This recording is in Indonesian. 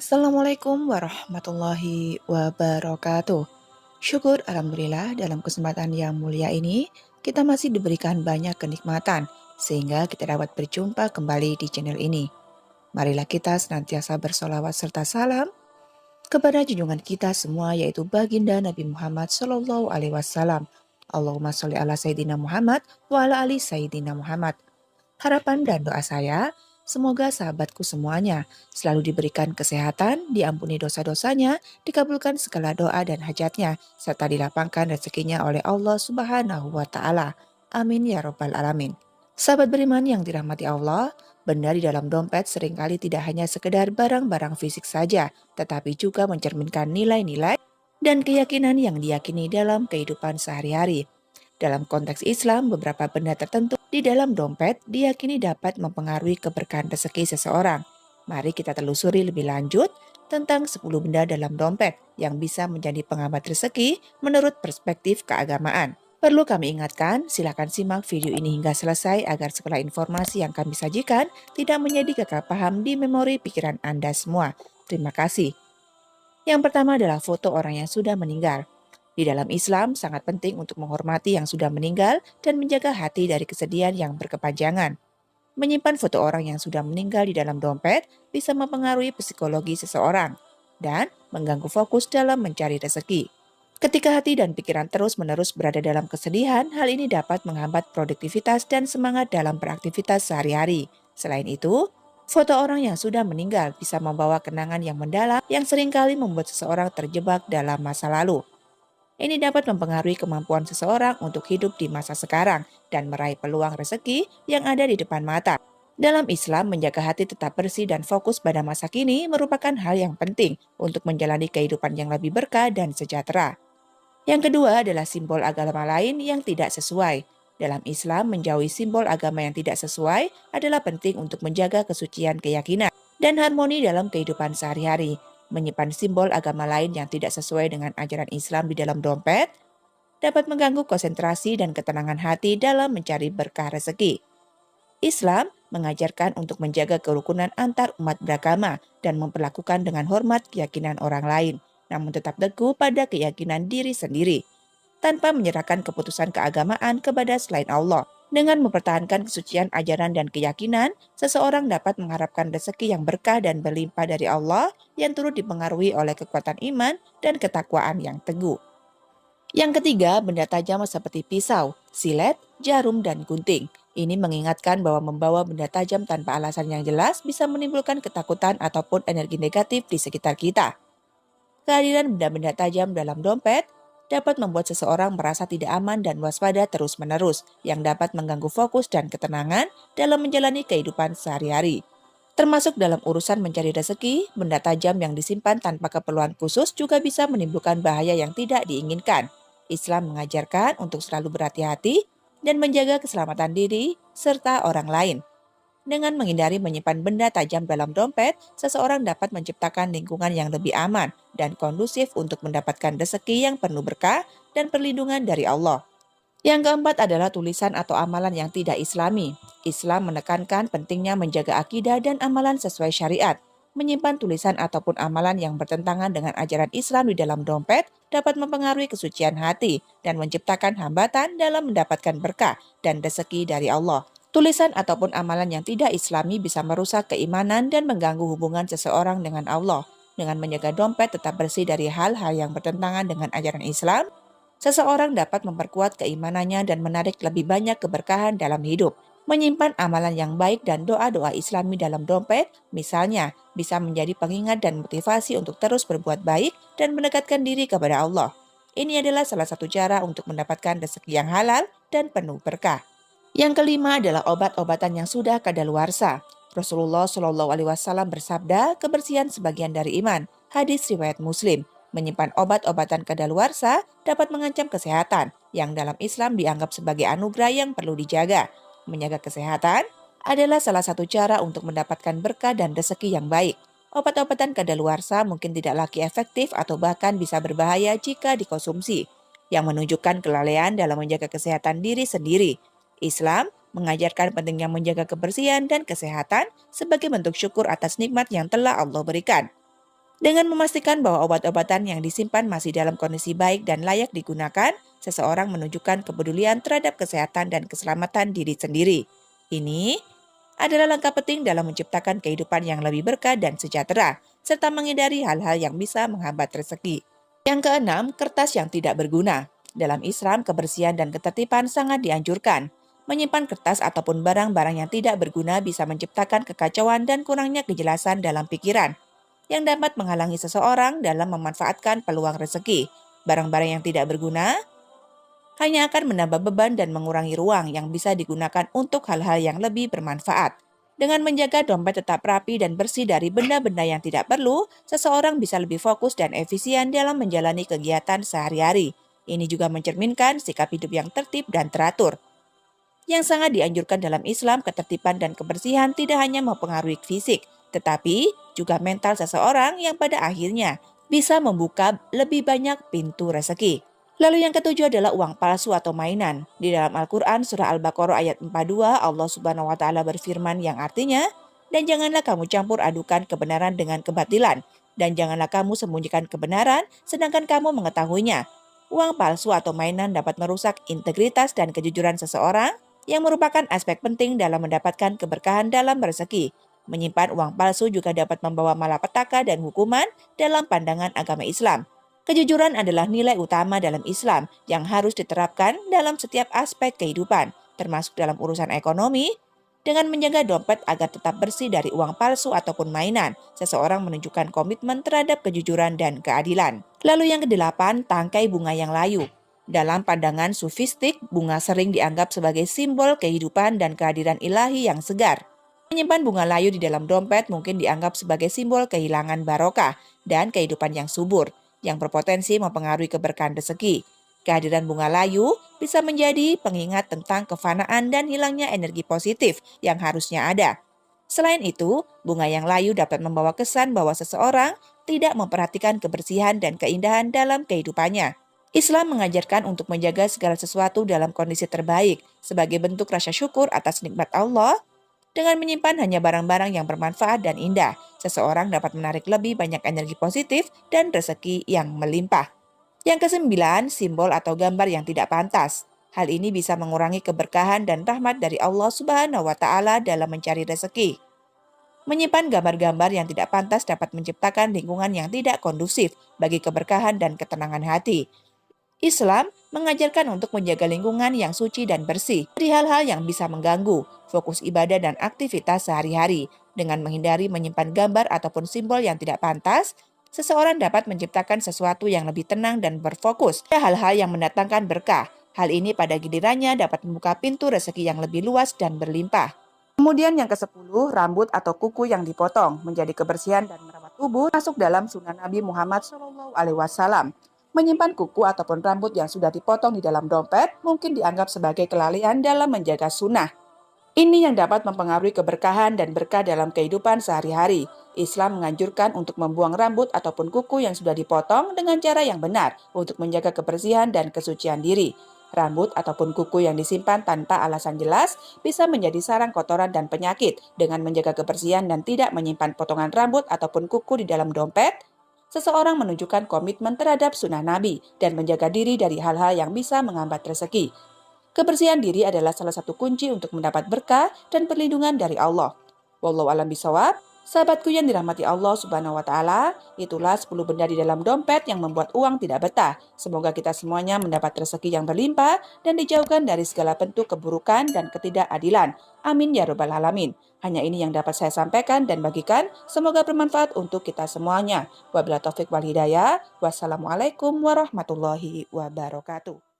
Assalamualaikum warahmatullahi wabarakatuh. Syukur Alhamdulillah dalam kesempatan yang mulia ini, kita masih diberikan banyak kenikmatan, sehingga kita dapat berjumpa kembali di channel ini. Marilah kita senantiasa bersolawat serta salam kepada junjungan kita semua, yaitu baginda Nabi Muhammad Sallallahu Alaihi Wasallam. Allahumma sholli ala Sayyidina Muhammad wa ala ali Sayyidina Muhammad. Harapan dan doa saya, semoga sahabatku semuanya selalu diberikan kesehatan, diampuni dosa-dosanya, dikabulkan segala doa dan hajatnya, serta dilapangkan rezekinya oleh Allah Subhanahu wa Ta'ala. Amin ya Rabbal 'Alamin. Sahabat beriman yang dirahmati Allah, benda di dalam dompet seringkali tidak hanya sekedar barang-barang fisik saja, tetapi juga mencerminkan nilai-nilai dan keyakinan yang diyakini dalam kehidupan sehari-hari. Dalam konteks Islam, beberapa benda tertentu di dalam dompet diyakini dapat mempengaruhi keberkahan rezeki seseorang. Mari kita telusuri lebih lanjut tentang 10 benda dalam dompet yang bisa menjadi penghambat rezeki menurut perspektif keagamaan. Perlu kami ingatkan, silakan simak video ini hingga selesai agar segala informasi yang kami sajikan tidak menjadi gagal paham di memori pikiran Anda semua. Terima kasih. Yang pertama adalah foto orang yang sudah meninggal. Di dalam Islam, sangat penting untuk menghormati yang sudah meninggal dan menjaga hati dari kesedihan yang berkepanjangan. Menyimpan foto orang yang sudah meninggal di dalam dompet bisa mempengaruhi psikologi seseorang dan mengganggu fokus dalam mencari rezeki. Ketika hati dan pikiran terus-menerus berada dalam kesedihan, hal ini dapat menghambat produktivitas dan semangat dalam beraktivitas sehari-hari. Selain itu, foto orang yang sudah meninggal bisa membawa kenangan yang mendalam yang seringkali membuat seseorang terjebak dalam masa lalu. Ini dapat mempengaruhi kemampuan seseorang untuk hidup di masa sekarang dan meraih peluang rezeki yang ada di depan mata. Dalam Islam, menjaga hati tetap bersih dan fokus pada masa kini merupakan hal yang penting untuk menjalani kehidupan yang lebih berkah dan sejahtera. Yang kedua adalah simbol agama lain yang tidak sesuai. Dalam Islam, menjauhi simbol agama yang tidak sesuai adalah penting untuk menjaga kesucian keyakinan dan harmoni dalam kehidupan sehari-hari. Menyimpan simbol agama lain yang tidak sesuai dengan ajaran Islam di dalam dompet dapat mengganggu konsentrasi dan ketenangan hati dalam mencari berkah rezeki. Islam mengajarkan untuk menjaga kerukunan antar umat beragama dan memperlakukan dengan hormat keyakinan orang lain, namun tetap teguh pada keyakinan diri sendiri, tanpa menyerahkan keputusan keagamaan kepada selain Allah. Dengan mempertahankan kesucian ajaran dan keyakinan, seseorang dapat mengharapkan rezeki yang berkah dan berlimpah dari Allah yang turut dipengaruhi oleh kekuatan iman dan ketakwaan yang teguh. Yang ketiga, benda tajam seperti pisau, silet, jarum, dan gunting. Ini mengingatkan bahwa membawa benda tajam tanpa alasan yang jelas bisa menimbulkan ketakutan ataupun energi negatif di sekitar kita. Kehadiran benda-benda tajam dalam dompet dapat membuat seseorang merasa tidak aman dan waspada terus-menerus, yang dapat mengganggu fokus dan ketenangan dalam menjalani kehidupan sehari-hari. Termasuk dalam urusan mencari rezeki, benda tajam yang disimpan tanpa keperluan khusus juga bisa menimbulkan bahaya yang tidak diinginkan. Islam mengajarkan untuk selalu berhati-hati dan menjaga keselamatan diri serta orang lain. Dengan menghindari menyimpan benda tajam dalam dompet, seseorang dapat menciptakan lingkungan yang lebih aman dan kondusif untuk mendapatkan rezeki yang penuh berkah dan perlindungan dari Allah. Yang keempat adalah tulisan atau amalan yang tidak Islami. Islam menekankan pentingnya menjaga akidah dan amalan sesuai syariat. Menyimpan tulisan ataupun amalan yang bertentangan dengan ajaran Islam di dalam dompet dapat mempengaruhi kesucian hati dan menciptakan hambatan dalam mendapatkan berkah dan rezeki dari Allah. Tulisan ataupun amalan yang tidak Islami bisa merusak keimanan dan mengganggu hubungan seseorang dengan Allah. Dengan menjaga dompet tetap bersih dari hal-hal yang bertentangan dengan ajaran Islam, seseorang dapat memperkuat keimanannya dan menarik lebih banyak keberkahan dalam hidup. Menyimpan amalan yang baik dan doa-doa Islami dalam dompet, misalnya, bisa menjadi pengingat dan motivasi untuk terus berbuat baik dan mendekatkan diri kepada Allah. Ini adalah salah satu cara untuk mendapatkan rezeki yang halal dan penuh berkah. Yang kelima adalah obat-obatan yang sudah kadaluarsa. Rasulullah Shallallahu Alaihi Wasallam bersabda, kebersihan sebagian dari iman. Hadis riwayat Muslim. Menyimpan obat-obatan kadaluarsa dapat mengancam kesehatan, yang dalam Islam dianggap sebagai anugerah yang perlu dijaga. Menjaga kesehatan adalah salah satu cara untuk mendapatkan berkah dan rezeki yang baik. Obat-obatan kadaluarsa mungkin tidak lagi efektif atau bahkan bisa berbahaya jika dikonsumsi, yang menunjukkan kelalaian dalam menjaga kesehatan diri sendiri. Islam mengajarkan pentingnya menjaga kebersihan dan kesehatan sebagai bentuk syukur atas nikmat yang telah Allah berikan. Dengan memastikan bahwa obat-obatan yang disimpan masih dalam kondisi baik dan layak digunakan, seseorang menunjukkan kepedulian terhadap kesehatan dan keselamatan diri sendiri. Ini adalah langkah penting dalam menciptakan kehidupan yang lebih berkah dan sejahtera, serta menghindari hal-hal yang bisa menghambat rezeki. Yang keenam, kertas yang tidak berguna. Dalam Islam, kebersihan dan ketertiban sangat dianjurkan. Menyimpan kertas ataupun barang-barang yang tidak berguna bisa menciptakan kekacauan dan kurangnya kejelasan dalam pikiran, yang dapat menghalangi seseorang dalam memanfaatkan peluang rezeki. Barang-barang yang tidak berguna hanya akan menambah beban dan mengurangi ruang yang bisa digunakan untuk hal-hal yang lebih bermanfaat. Dengan menjaga dompet tetap rapi dan bersih dari benda-benda yang tidak perlu, seseorang bisa lebih fokus dan efisien dalam menjalani kegiatan sehari-hari. Ini juga mencerminkan sikap hidup yang tertib dan teratur. Yang sangat dianjurkan dalam Islam, ketertiban dan kebersihan tidak hanya mempengaruhi fisik, tetapi juga mental seseorang yang pada akhirnya bisa membuka lebih banyak pintu rezeki. Lalu yang ketujuh adalah uang palsu atau mainan. Di dalam Al-Quran surah Al-Baqarah ayat 42, Allah Subhanahu wa Ta'ala berfirman yang artinya, "Dan janganlah kamu campur adukan kebenaran dengan kebatilan, dan janganlah kamu sembunyikan kebenaran sedangkan kamu mengetahuinya." Uang palsu atau mainan dapat merusak integritas dan kejujuran seseorang, yang merupakan aspek penting dalam mendapatkan keberkahan dalam rezeki. Menyimpan uang palsu juga dapat membawa malapetaka dan hukuman dalam pandangan agama Islam. Kejujuran adalah nilai utama dalam Islam yang harus diterapkan dalam setiap aspek kehidupan, termasuk dalam urusan ekonomi. Dengan menjaga dompet agar tetap bersih dari uang palsu ataupun mainan, seseorang menunjukkan komitmen terhadap kejujuran dan keadilan. Lalu yang kedelapan, tangkai bunga yang layu. Dalam pandangan sufistik, bunga sering dianggap sebagai simbol kehidupan dan kehadiran ilahi yang segar. Menyimpan bunga layu di dalam dompet mungkin dianggap sebagai simbol kehilangan barokah dan kehidupan yang subur, yang berpotensi mempengaruhi keberkahan rezeki. Kehadiran bunga layu bisa menjadi pengingat tentang kefanaan dan hilangnya energi positif yang harusnya ada. Selain itu, bunga yang layu dapat membawa kesan bahwa seseorang tidak memperhatikan kebersihan dan keindahan dalam kehidupannya. Islam mengajarkan untuk menjaga segala sesuatu dalam kondisi terbaik sebagai bentuk rasa syukur atas nikmat Allah. Dengan menyimpan hanya barang-barang yang bermanfaat dan indah, seseorang dapat menarik lebih banyak energi positif dan rezeki yang melimpah. Yang kesembilan, simbol atau gambar yang tidak pantas. Hal ini bisa mengurangi keberkahan dan rahmat dari Allah Subhanahu wa Ta'ala dalam mencari rezeki. Menyimpan gambar-gambar yang tidak pantas dapat menciptakan lingkungan yang tidak kondusif bagi keberkahan dan ketenangan hati. Islam mengajarkan untuk menjaga lingkungan yang suci dan bersih dari hal-hal yang bisa mengganggu fokus ibadah dan aktivitas sehari-hari. Dengan menghindari menyimpan gambar ataupun simbol yang tidak pantas, seseorang dapat menciptakan sesuatu yang lebih tenang dan berfokus pada hal-hal yang mendatangkan berkah. Hal ini pada gilirannya dapat membuka pintu rezeki yang lebih luas dan berlimpah. Kemudian yang ke-10, rambut atau kuku yang dipotong menjadi kebersihan dan merawat tubuh masuk dalam sunnah Nabi Muhammad SAW. Menyimpan kuku ataupun rambut yang sudah dipotong di dalam dompet mungkin dianggap sebagai kelalaian dalam menjaga sunnah. Ini yang dapat mempengaruhi keberkahan dan berkah dalam kehidupan sehari-hari. Islam menganjurkan untuk membuang rambut ataupun kuku yang sudah dipotong dengan cara yang benar untuk menjaga kebersihan dan kesucian diri. Rambut ataupun kuku yang disimpan tanpa alasan jelas bisa menjadi sarang kotoran dan penyakit. Dengan menjaga kebersihan dan tidak menyimpan potongan rambut ataupun kuku di dalam dompet, seseorang menunjukkan komitmen terhadap sunnah Nabi dan menjaga diri dari hal-hal yang bisa menghambat rezeki. Kebersihan diri adalah salah satu kunci untuk mendapat berkah dan perlindungan dari Allah. Wallahu a'lam bishawab. Sahabatku yang dirahmati Allah Subhanahu wa Ta'ala, itulah 10 benda di dalam dompet yang membuat uang tidak betah. Semoga kita semuanya mendapat rezeki yang berlimpah dan dijauhkan dari segala bentuk keburukan dan ketidakadilan. Amin ya rabbal alamin. Hanya ini yang dapat saya sampaikan dan bagikan. Semoga bermanfaat untuk kita semuanya. Wabillahi taufik wal hidayah. Wassalamualaikum warahmatullahi wabarakatuh.